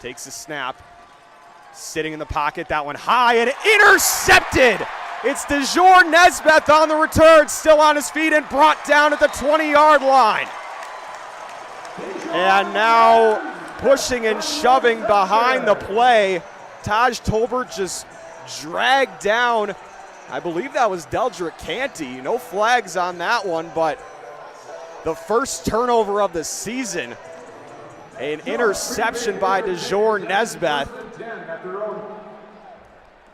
Takes a snap. Sitting in the pocket, that one high and intercepted. It's DeJour Nesbeth on the return, still on his feet and brought down at the 20-yard line. And now pushing and shoving behind the play. Taj Tolbert just dragged down, I believe that was Deldrick Canty. No flags on that one, but the first turnover of the season. An interception by DeJour Nesbeth.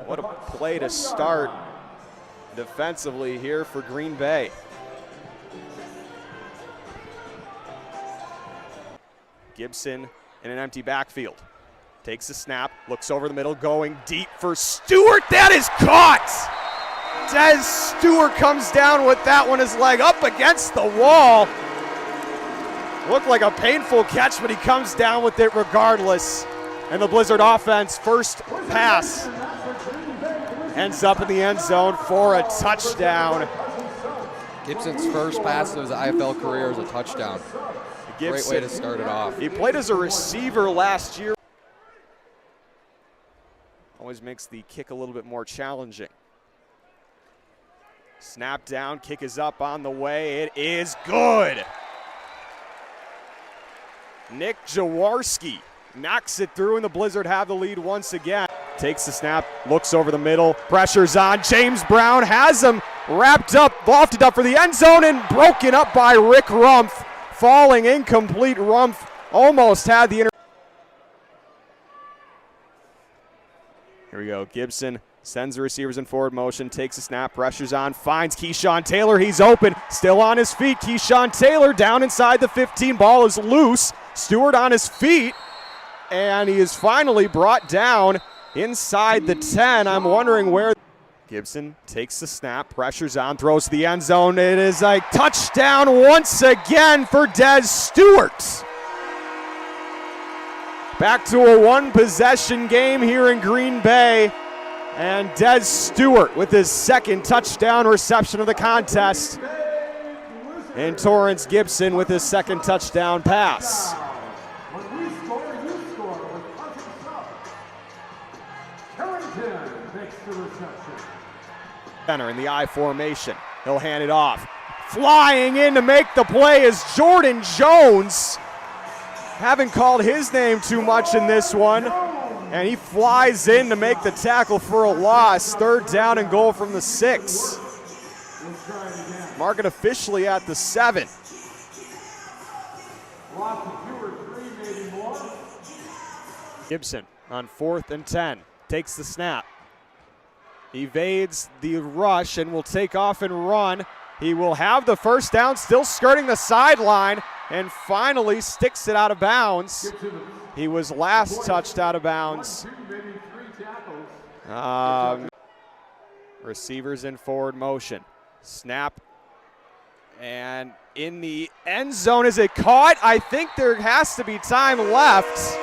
What a play to start defensively here for Green Bay. Gibson in an empty backfield. Takes a snap, looks over the middle, going deep for Stewart. That is caught! Des Stewart comes down with that one, his leg up against the wall. Looked like a painful catch, but he comes down with it regardless. And the Blizzard offense, first pass, ends up in the end zone for a touchdown. Gibson's first pass of his IFL career is a touchdown. Gibson, great way to start it off. He played as a receiver last year. Always makes the kick a little bit more challenging. Snap down, kick is up on the way. It is good. Nick Jaworski knocks it through, and the Blizzard have the lead once again. Takes the snap, looks over the middle, pressure's on. James Brown has him wrapped up, lofted up for the end zone, and broken up by Rick Rumph. Falling incomplete. Rumph almost had the Here we go. Gibson sends the receivers in forward motion, takes a snap, pressures on, finds Keyshawn Taylor. He's open, still on his feet. Keyshawn Taylor down inside the 15. Ball is loose. Stewart on his feet, and he is finally brought down inside the 10. I'm wondering where. Gibson takes the snap, pressures on, throws to the end zone. It is a touchdown once again for Des Stewart. Back to a one-possession game here in Green Bay. And Des Stewart with his second touchdown reception of the contest. And Torrance Gibson with his second touchdown pass. Center in the I formation. He'll hand it off. Flying in to make the play is Jordan Jones. Haven't called his name too much in this one. And he flies in to make the tackle for a loss. Third down and goal from the 6. Mark it officially at the 7. Gibson on 4th and 10. Takes the snap. Evades the rush and will take off and run. He will have the first down, still skirting the sideline, and finally sticks it out of bounds. He was last touched out of bounds. Receivers in forward motion. Snap. And in the end zone, is it caught? I think there has to be time left.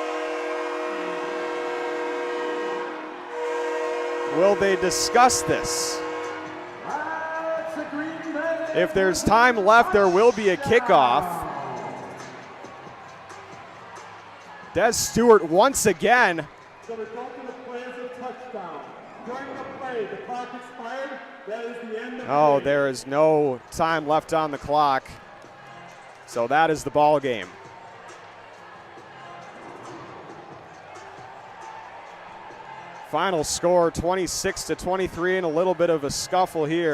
Will they discuss this? If there's time left, there will be a kickoff. Des Stewart once again. So the result of the play is a touchdown. During the play, the clock expired. That is the end of the game. There is no time left on the clock. So that is the ball game. Final score 26-23, and a little bit of a scuffle here.